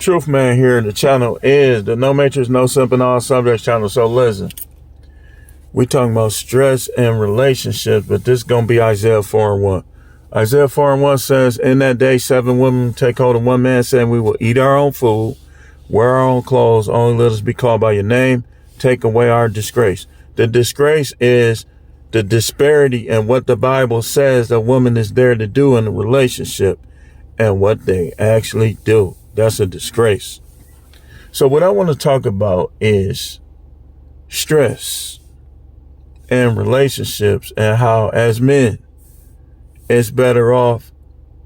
Truth Man here. The channel is the No Matrix, No Simp, and All Subjects channel. So listen, we talking about stress and relationships, but this is going to be Isaiah 4:1. Isaiah 4:1 says, in that day, 7 women take hold of one man, saying, we will eat our own food, wear our own clothes, only let us be called by your name, take away our disgrace. The disgrace is the disparity in what the Bible says a woman is there to do in a relationship and what they actually do. That's a disgrace. So what I want to talk about is stress and relationships, and how as men, it's better off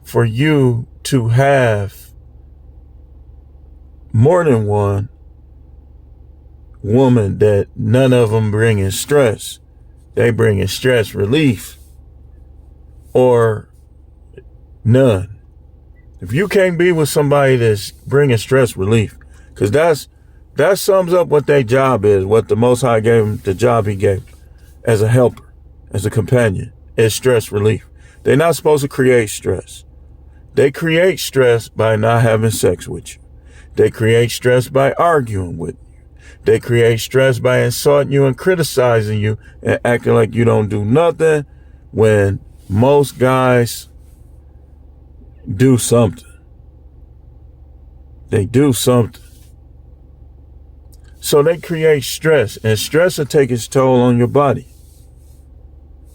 for you to have more than one woman that none of them bringing stress. They bringing stress relief, or none. If you can't be with somebody that's bringing stress relief, because that sums up what their job is, what the Most High gave them, the job he gave as a helper, as a companion, is stress relief. They're not supposed to create stress. They create stress by not having sex with you. They create stress by arguing with you. They create stress by insulting you and criticizing you and acting like you don't do nothing, when most guys do something. They do something. So they create stress, and stress will take its toll on your body.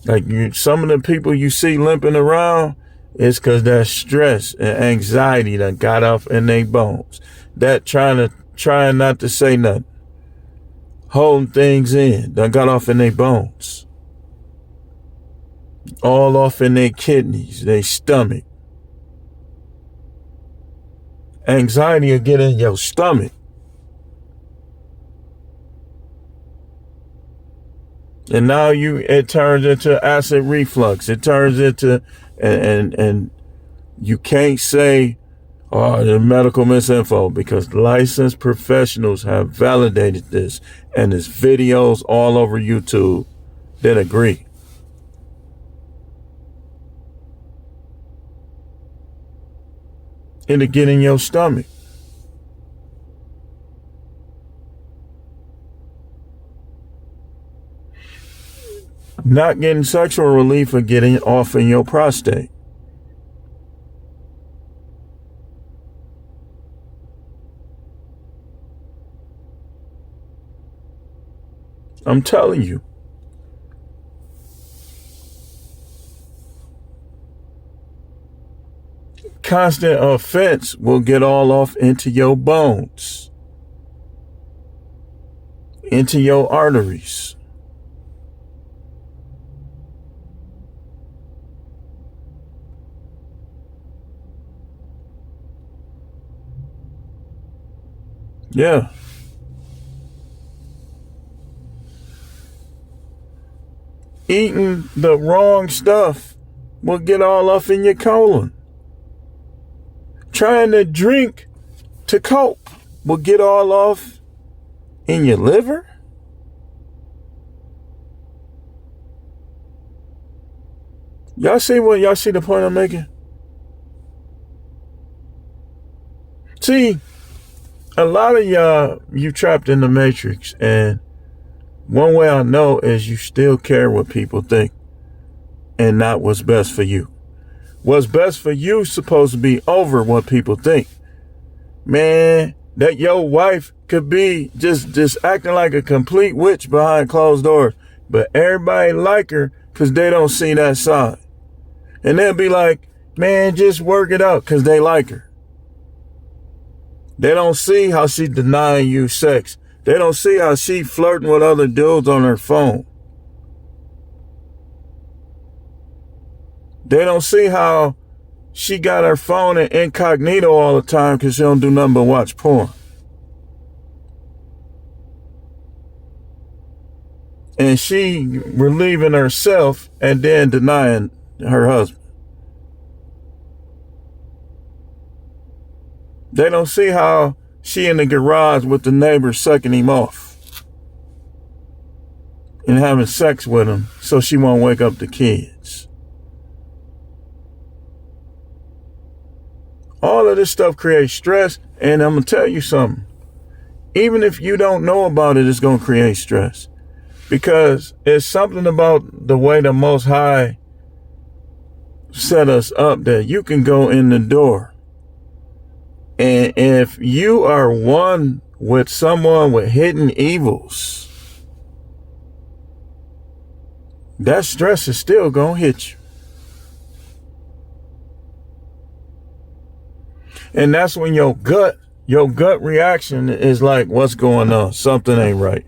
Like some of the people you see limping around, it's because that stress and anxiety that got off in their bones. That trying not to say nothing, holding things in, that got off in their bones. All off in their kidneys, their stomach. Anxiety will get in your stomach. And now it turns into acid reflux. It turns into, and you can't say, oh, the medical misinfo, because licensed professionals have validated this, and there's videos all over YouTube that agree. It'll get in your stomach. Not getting sexual relief or getting off in your prostate. I'm telling you. Constant offense will get all off into your bones, into your arteries. Yeah. Eating the wrong stuff will get all off in your colon. Trying to drink to cope will get all off in your liver. Y'all see the point I'm making? See, a lot of y'all, you trapped in the matrix, and one way I know is you still care what people think and not what's best for you. What's best for you is supposed to be over what people think. Man, that your wife could be just acting like a complete witch behind closed doors, but everybody like her because they don't see that side. And they'll be like, man, just work it out, because they like her. They don't see how she denying you sex. They don't see how she flirting with other dudes on her phone. They don't see how she got her phone in incognito all the time because she don't do nothing but watch porn. And she relieving herself and then denying her husband. They don't see how she in the garage with the neighbor sucking him off and having sex with him so she won't wake up the kids. All of this stuff creates stress, And I'm going to tell you something. Even if you don't know about it, it's going to create stress. Because it's something about the way the Most High set us up that you can go in the door. And if you are one with someone with hidden evils, that stress is still going to hit you. And that's when your gut reaction is like, what's going on? Something ain't right.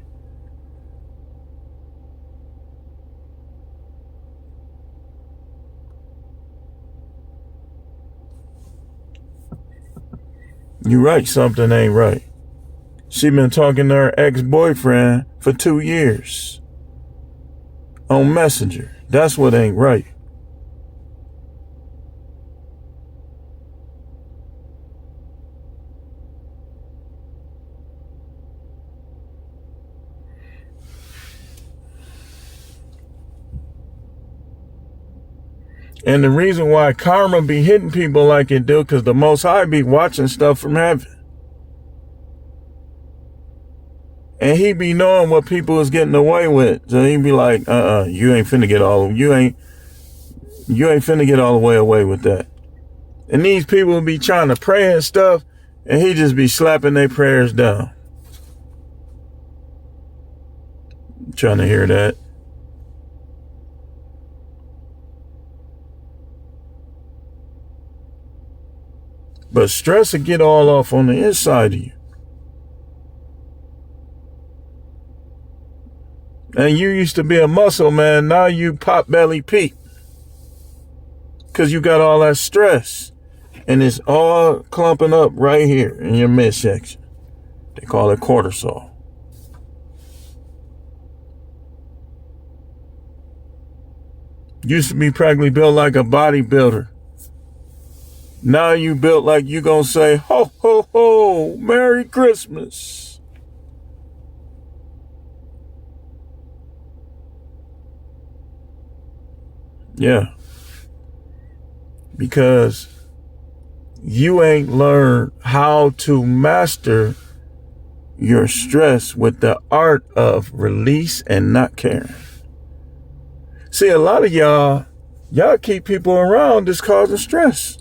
You're right, something ain't right. She been talking to her ex-boyfriend for 2 years on Messenger. That's what ain't right. And the reason why karma be hitting people like it do, because the Most High be watching stuff from heaven. And he be knowing what people is getting away with. So he be like, you ain't finna get all the way away with that. And these people be trying to pray and stuff, and he just be slapping their prayers down. I'm trying to hear that. But stress will get all off on the inside of you. And you used to be a muscle man, now you pot belly Pete. Because you got all that stress. And it's all clumping up right here in your midsection. They call it cortisol. Used to be practically built like a bodybuilder. Now you built like you gonna say, ho, ho, ho, Merry Christmas. Yeah. Because you ain't learned how to master your stress with the art of release and not caring. See, a lot of y'all keep people around that's causing stress.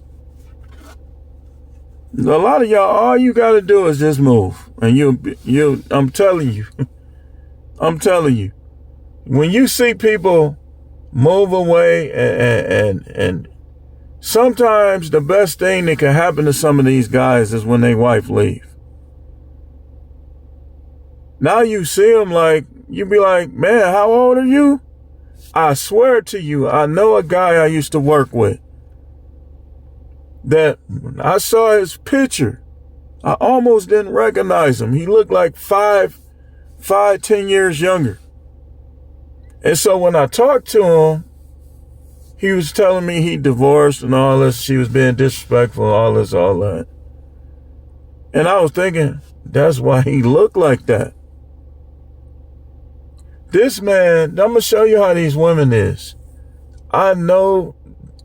A lot of y'all, all you got to do is just move. And I'm telling you, when you see people move away and sometimes the best thing that can happen to some of these guys is when their wife leave. Now you see them like, you be like, man, how old are you? I swear to you, I know a guy I used to work with that when I saw his picture, I almost didn't recognize him. He looked like 10 years younger. And so when I talked to him, he was telling me he divorced and all this. She was being disrespectful, all that. And I was thinking, that's why he looked like that. This man, I'm going to show you how these women is. I know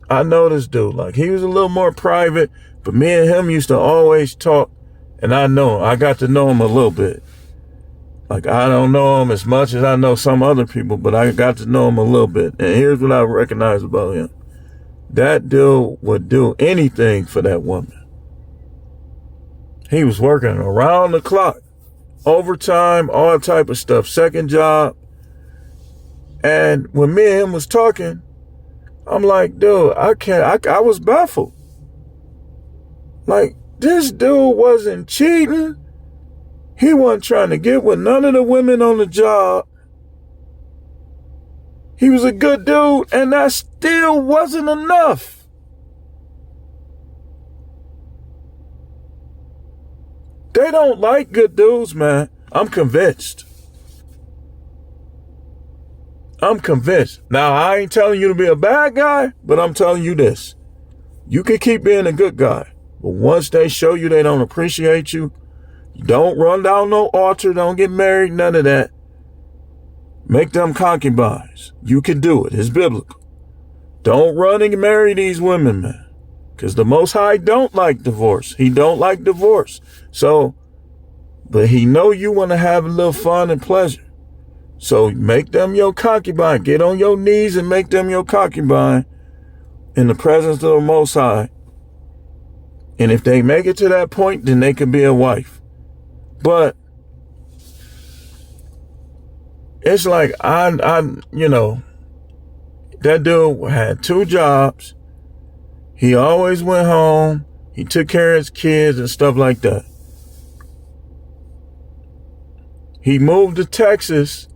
this dude. Like, he was a little more private, but me and him used to always talk. And I got to know him a little bit. Like, I don't know him as much as I know some other people, but I got to know him a little bit. And here's what I recognize about him. That dude would do anything for that woman. He was working around the clock, overtime, all type of stuff, second job. And when me and him was talking, I'm like, dude, I was baffled. Like, this dude wasn't cheating. He wasn't trying to get with none of the women on the job. He was a good dude, and that still wasn't enough. They don't like good dudes, man. I'm convinced. Now, I ain't telling you to be a bad guy, but I'm telling you this. You can keep being a good guy, but once they show you they don't appreciate you, don't run down no altar, don't get married, none of that. Make them concubines. You can do it. It's biblical. Don't run and marry these women, man. Because the Most High don't like divorce. He don't like divorce. So, but he know you want to have a little fun and pleasure. So make them your concubine. Get on your knees and make them your concubine in the presence of the Most High. And if they make it to that point, then they could be a wife. But it's like, that dude had 2 jobs. He always went home. He took care of his kids and stuff like that. He moved to Texas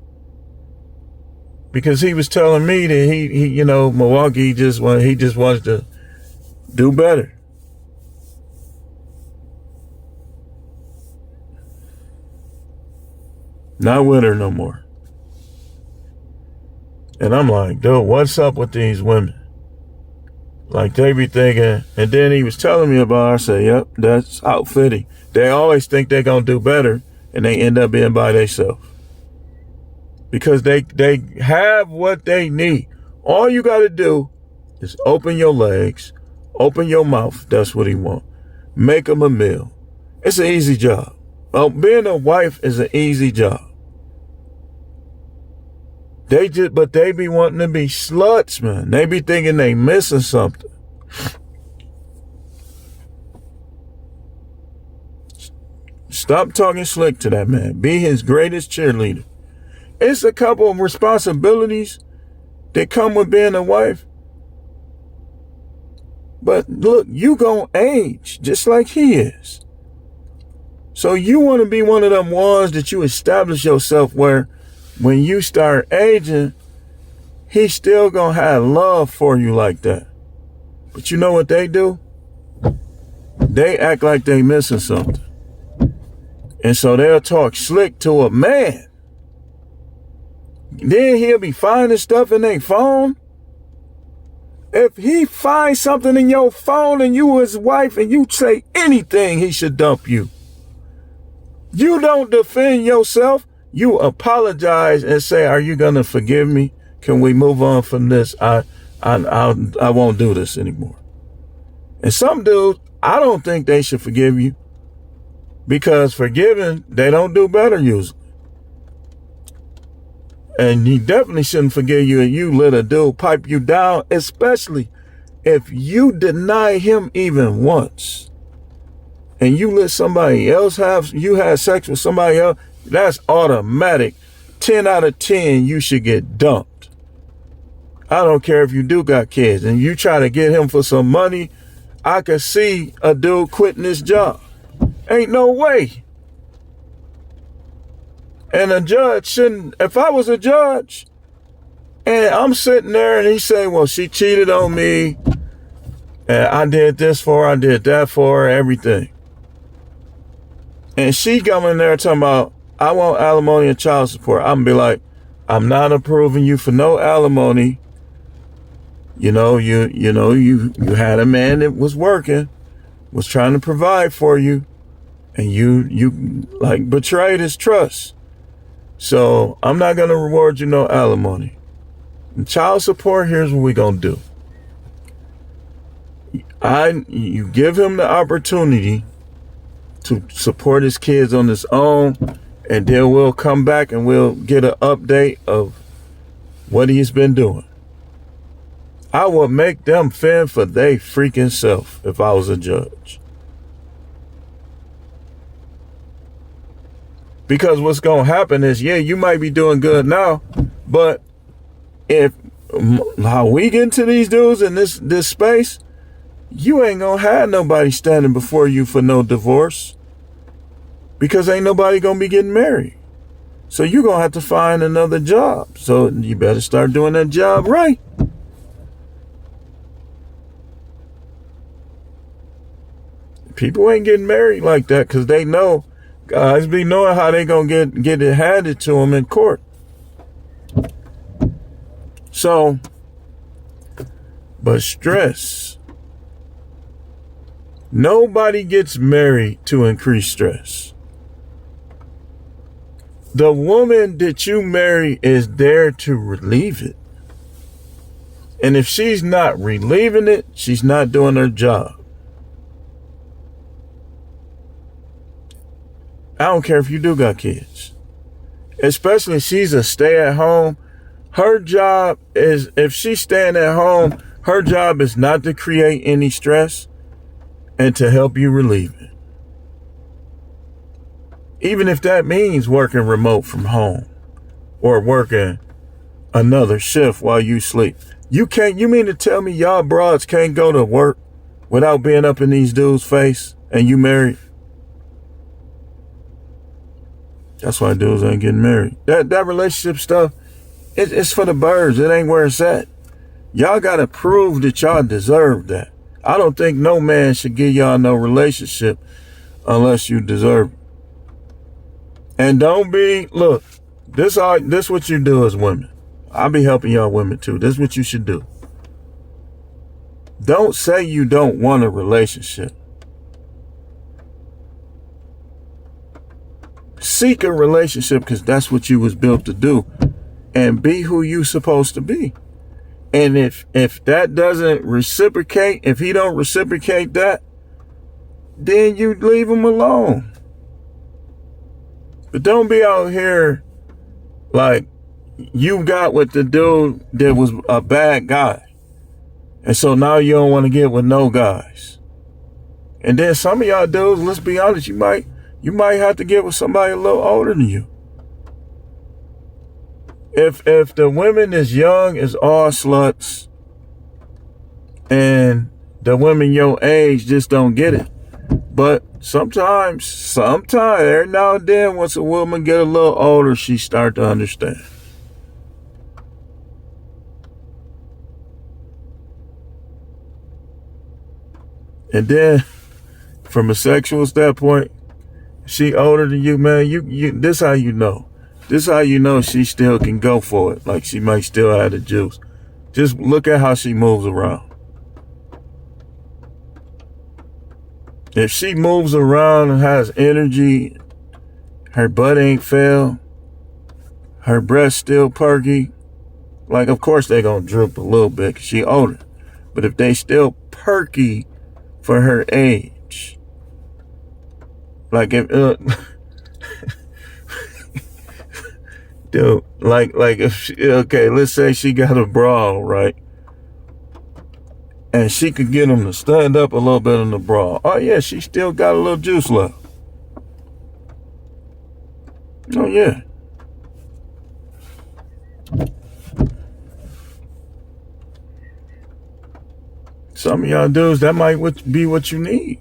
because he was telling me that he Milwaukee, he just wants to do better. Not with her no more. And I'm like, dude, what's up with these women? Like, they be thinking, and then he was telling me about it. I said, yep, that's outfitting. They always think they're going to do better, and they end up being by themselves. Because they have what they need. All you got to do is open your legs, open your mouth. That's what he wants. Make them a meal. It's an easy job. Well, being a wife is an easy job. But they be wanting to be sluts, man. They be thinking they missing something. Stop talking slick to that man. Be his greatest cheerleader. It's a couple of responsibilities that come with being a wife. But look, you gonna age just like he is. So you want to be one of them ones that you establish yourself where when you start aging, he's still gonna have love for you like that. But you know what they do? They act like they missing something. And so they'll talk slick to a man. Then he'll be finding stuff in their phone. If he finds something in your phone and you his wife and you say anything, he should dump you. You don't defend yourself. You apologize and say, are you going to forgive me? Can we move on from this? I won't do this anymore. And some dudes, I don't think they should forgive you because forgiving, they don't do better usually. And he definitely shouldn't forgive you and you let a dude pipe you down, especially if you deny him even once. And you let somebody else you had sex with somebody else, that's automatic. 10 out of 10, you should get dumped. I don't care if you do got kids and you try to get him for some money. I could see a dude quitting his job. Ain't no way. And a judge shouldn't, if I was a judge and I'm sitting there and he say, well, she cheated on me and I did this for her, I did that for her, everything. And she coming there talking about, I want alimony and child support. I'm gonna be like, I'm not approving you for no alimony. You had a man that was working, was trying to provide for you, and you like betrayed his trust. So I'm not gonna reward you no alimony. And child support, here's what we gonna do. You give him the opportunity to support his kids on his own, and then we'll come back and we'll get an update of what he's been doing. I would make them fend for their freaking self if I was a judge. Because what's going to happen is, yeah, you might be doing good now, but if how we get into these dudes in this space, you ain't gonna have nobody standing before you for no divorce because ain't nobody gonna be getting married. So you're gonna have to find another job. So you better start doing that job right. People ain't getting married like that because they know, guys be knowing how they gonna get it handed to them in court. So, but stress. Nobody gets married to increase stress. The woman that you marry is there to relieve it. And if she's not relieving it, she's not doing her job. I don't care if you do got kids. Especially if she's a stay-at-home. Her job is, if she's staying at home, her job is not to create any stress and to help you relieve it. Even if that means working remote from home or working another shift while you sleep. You mean to tell me y'all broads can't go to work without being up in these dudes' face and you married? That's why dudes ain't getting married. That relationship stuff, it's for the birds. It ain't where it's at. Y'all got to prove that y'all deserve that. I don't think no man should give y'all no relationship unless you deserve it. And don't be, look, this what you do as women. I'll be helping y'all women too. This is what you should do. Don't say you don't want a relationship. Seek a relationship because that's what you was built to do. And be who you supposed to be. And if that doesn't reciprocate, if he don't reciprocate that, then you leave him alone. But don't be out here like you got with the dude that was a bad guy. And so now you don't want to get with no guys. And then some of y'all dudes, let's be honest, you might have to get with somebody a little older than you. If the women is young, is all sluts, and the women your age just don't get it. But sometimes, every now and then, once a woman get a little older, she start to understand. And then, from a sexual standpoint, she older than you, man. You. This how you know. This how you know she still can go for it. Like she might still have the juice. Just look at how she moves around. If she moves around and has energy, her butt ain't fail, her breast still perky, like of course they gonna droop a little bit 'cause she older. But if they still perky for her age, like if dude, like if she, okay, let's say she got a bra, right? And she could get them to stand up a little bit in the bra. Oh yeah, she still got a little juice left. Oh yeah. Some of y'all dudes, that might be what you need.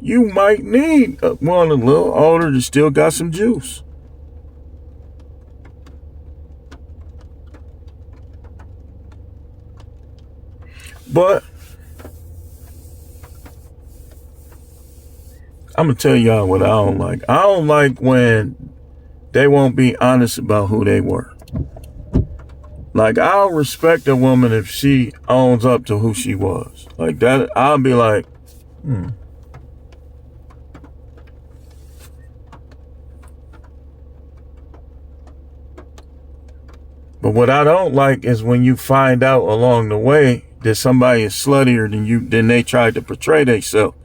You might need one a little older that still got some juice. But I'm going to tell y'all what I don't like. I don't like when they won't be honest about who they were. Like, I'll respect a woman if she owns up to who she was. Like that, I'll be like, But what I don't like is when you find out along the way that somebody is sluttier than they tried to portray themselves.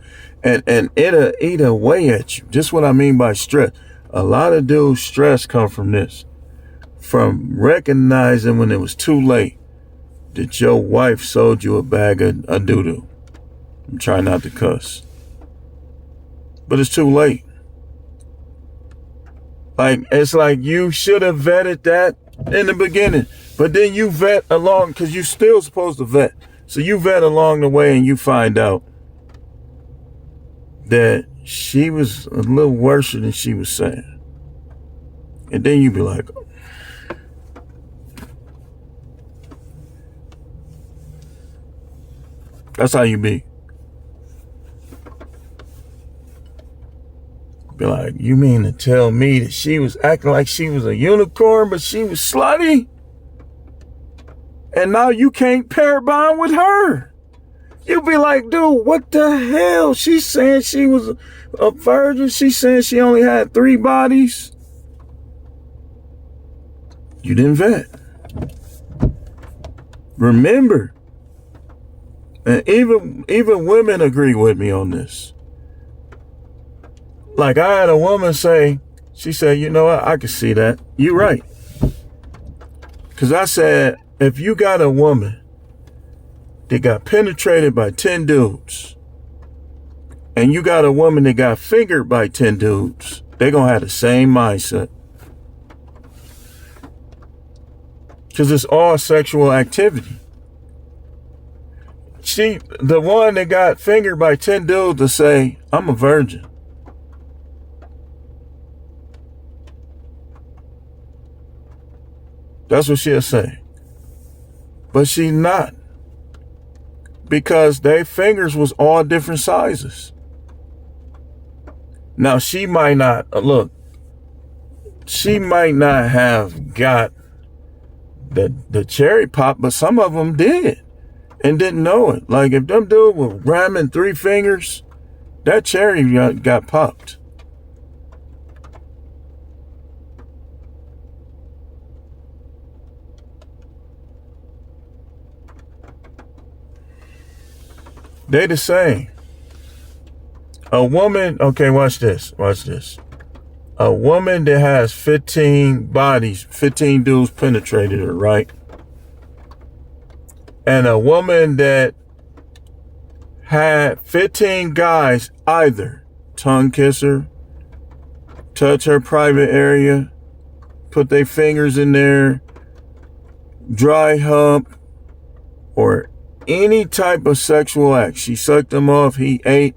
And it'll eat away at you. Just what I mean by stress. A lot of dudes' stress come from this. From recognizing when it was too late that your wife sold you a bag of doo-doo. I'm trying not to cuss. But it's too late. Like, it's like you should have vetted that in the beginning. But then you vet along, because you're still supposed to vet. So you vet along the way and you find out that she was a little worse than she was saying. And then you be like, that's how you be. Be like, you mean to tell me that she was acting like she was a unicorn, but she was slutty? And now you can't pair bond with her. You be like, dude, what the hell? She's saying she was a virgin. She's saying she only had 3 bodies. You didn't vet. Remember, And even women agree with me on this. Like I had a woman say, she said, you know what, I can see that. You're right. Because I said, if you got a woman that got penetrated by 10 dudes, and you got a woman that got fingered by 10 dudes, they're going to have the same mindset. Because it's all sexual activity. The one that got fingered by 10 dudes to say, I'm a virgin. That's what she'll say. But she's not. Because their fingers was all different sizes. Now she might not, she might not have got the cherry pop, but some of them did and didn't know it. Like if them dude was ramming 3 fingers, that cherry got popped. They the same. A woman, okay, watch this. A woman that has 15 bodies, 15 dudes penetrated her, right? And a woman that had 15 guys either tongue kiss her, touch her private area, put their fingers in there, dry hump, or any type of sexual act. She sucked him off, he ate.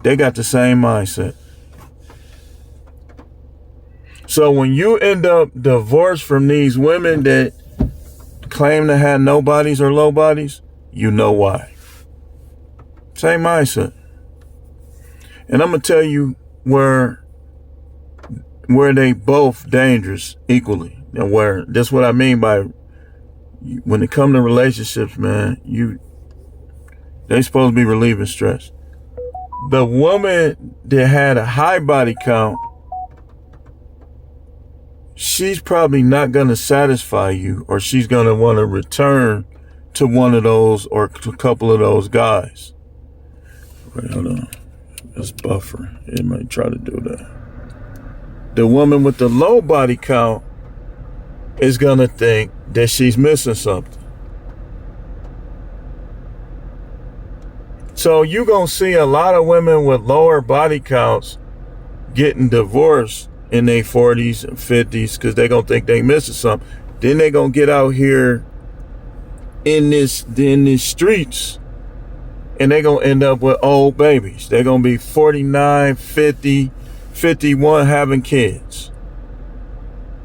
They got the same mindset. So when you end up divorced from these women that claim to have no bodies or low bodies, you know why. Same mindset. And I'm going to tell you where they both dangerous equally. And where, that's what I mean by when it comes to relationships, man, they supposed to be relieving stress. The woman that had a high body count, she's probably not going to satisfy you, or she's going to want to return to one of those or to a couple of those guys. Wait, hold on. Let's buffer. It might try to do that. The woman with the low body count is going to think that she's missing something. So you're going to see a lot of women with lower body counts getting divorced in their 40s and 50s because they're going to think they missing something. Then they're going to get out here in these streets and they're going to end up with old babies. They're going to be 49, 50, 51 having kids.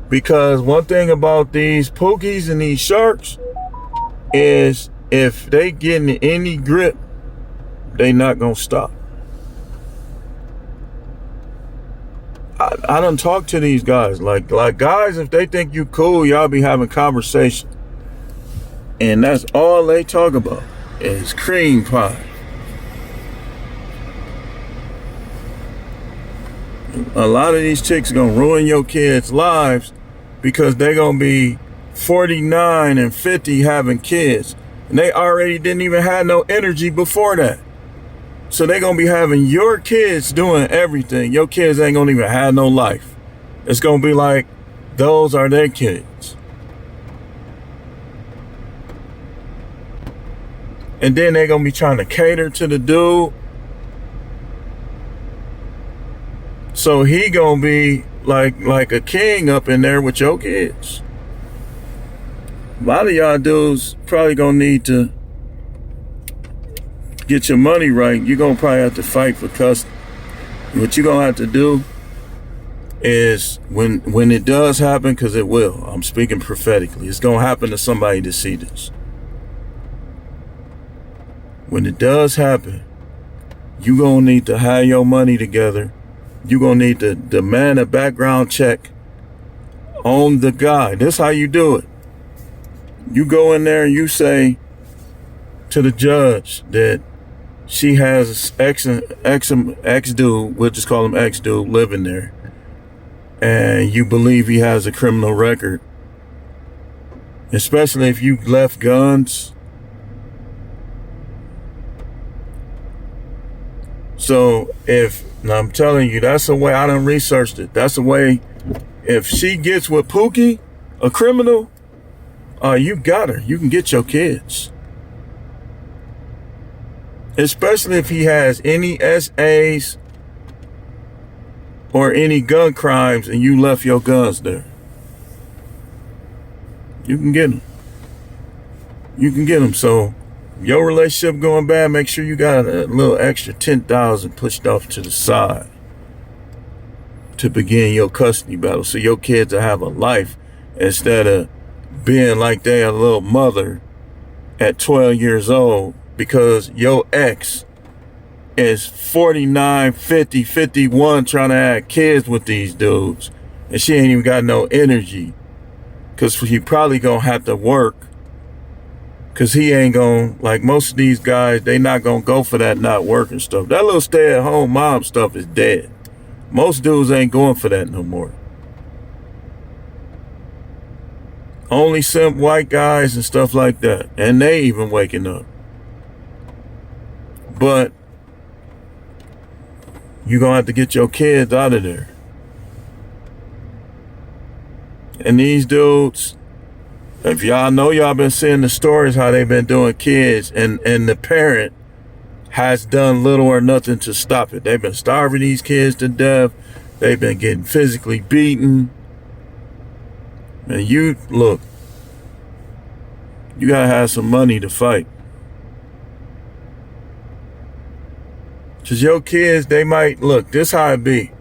Because one thing about these pookies and these sharks is if they get in any grip, they not gonna stop. I done talk to these guys. Like guys, if they think you cool, y'all be having conversation. And that's all they talk about is cream pie. A lot of these chicks gonna ruin your kids' lives because they gonna be 49 and 50 having kids. And they already didn't even have no energy before that. So they're going to be having your kids doing everything. Your kids ain't going to even have no life. It's going to be like, those are their kids. And then they're going to be trying to cater to the dude. So he going to be like a king up in there with your kids. A lot of y'all dudes probably going to need to get your money right. You're going to probably have to fight for custody. What you're going to have to do is when it does happen, because it will, I'm speaking prophetically, it's going to happen to somebody to see this. When it does happen, you're going to need to have your money together. You're going to need to demand a background check on the guy. That's how you do it. You go in there and you say to the judge that she has ex dude, we'll just call him ex dude, living there, and you believe he has a criminal record, especially if you left guns So I'm telling you, that's the way I done researched it. That's the way. If she gets with Pookie, a criminal, you got her. You can get your kids. Especially if he has any SAs or any gun crimes and you left your guns there. You can get them. You can get them. So your relationship going bad, make sure you got a little extra 10,000 pushed off to the side to begin your custody battle, so your kids will have a life instead of being like they a little mother at 12 years old because your ex is 49, 50, 51 trying to have kids with these dudes, and she ain't even got no energy because he probably gonna have to work because he ain't gonna, like most of these guys, they not gonna go for that not working stuff. That little stay-at-home mom stuff is dead. Most dudes ain't going for that no more. Only simp white guys and stuff like that. And they even waking up. But you're going to have to get your kids out of there. And these dudes, if y'all know, y'all been seeing the stories how they been doing kids, and the parent has done little or nothing to stop it. They've been starving these kids to death. They've been getting physically beaten. And you, look, you gotta have some money to fight. Cause your kids, they might, look, this how it be.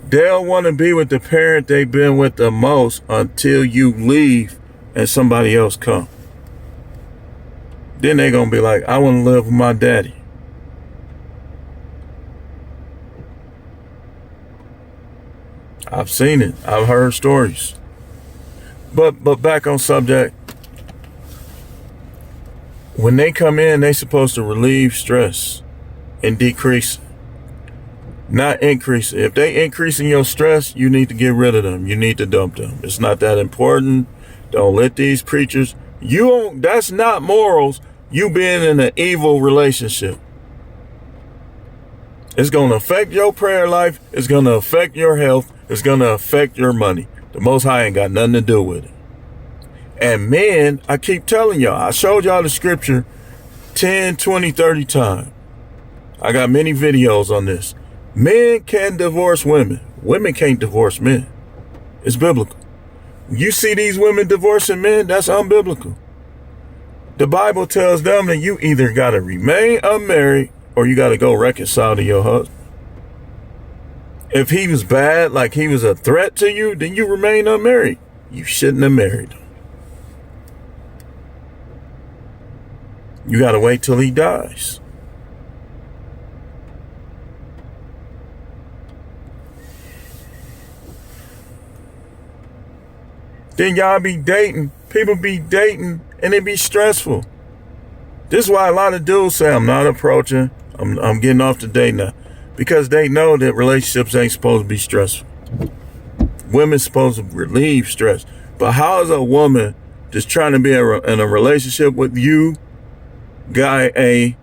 They'll want to be with the parent they've been with the most until you leave and somebody else come. Then they gonna be like, I want to live with my daddy. I've seen it. I've heard stories. But back on subject. When they come in, they supposed to relieve stress and decrease, not increase it. If they increasing your stress, you need to get rid of them. You need to dump them. It's not that important. Don't let these preachers, that's not morals. You being in an evil relationship. It's going to affect your prayer life. It's going to affect your health. It's going to affect your money. The Most High ain't got nothing to do with it. And men, I keep telling y'all, I showed y'all the scripture 10, 20, 30 times. I got many videos on this. Men can divorce women. Women can't divorce men. It's biblical. You see these women divorcing men, that's unbiblical. The Bible tells them that you either got to remain unmarried or you got to go reconcile to your husband. If he was bad, like he was a threat to you, then you remain unmarried. You shouldn't have married him. You got to wait till he dies. Then y'all be dating. People be dating and it be stressful. This is why a lot of dudes say, I'm not approaching. I'm getting off the date now. Because they know that relationships ain't supposed to be stressful. Women's supposed to relieve stress. But how is a woman just trying to be in a relationship with you, guy A,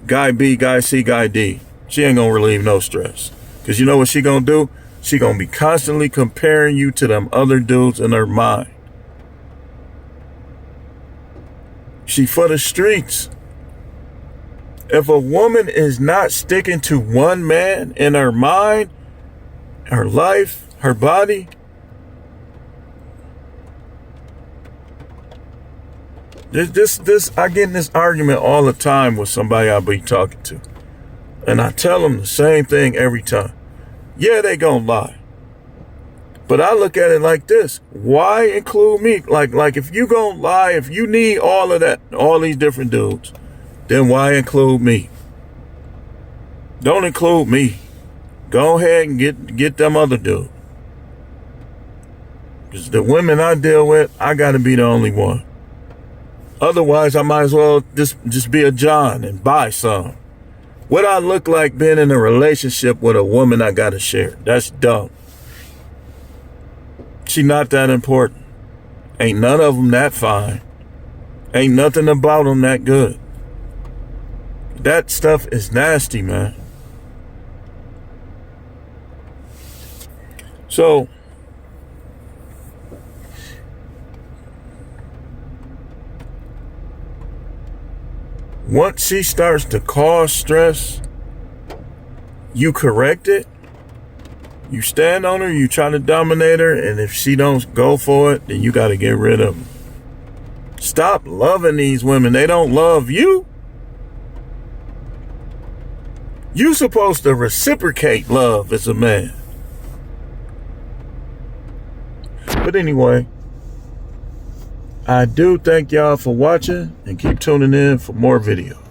guy B, guy C, guy D? She ain't gonna relieve no stress. Because you know what she gonna do? She gonna be constantly comparing you to them other dudes in her mind. She for the streets. If a woman is not sticking to one man in her mind, her life, her body, I get in this argument all the time with somebody I be talking to. And I tell them the same thing every time. Yeah, they gonna lie. But I look at it like this. Why include me? Like if you gonna lie, if you need all of that, all these different dudes, then why include me? Don't include me. Go ahead and get them other dudes. Because the women I deal with, I gotta be the only one. Otherwise, I might as well just be a John and buy some. What I look like being in a relationship with a woman I gotta share? That's dumb. She not that important. Ain't none of them that fine. Ain't nothing about them that good. That stuff is nasty, man. So once she starts to cause stress, you correct it. You stand on her, you try to dominate her, and if she don't go for it, then you got to get rid of her. Stop loving these women. They don't love you. You supposed to reciprocate love as a man. But anyway, I do thank y'all for watching and keep tuning in for more videos.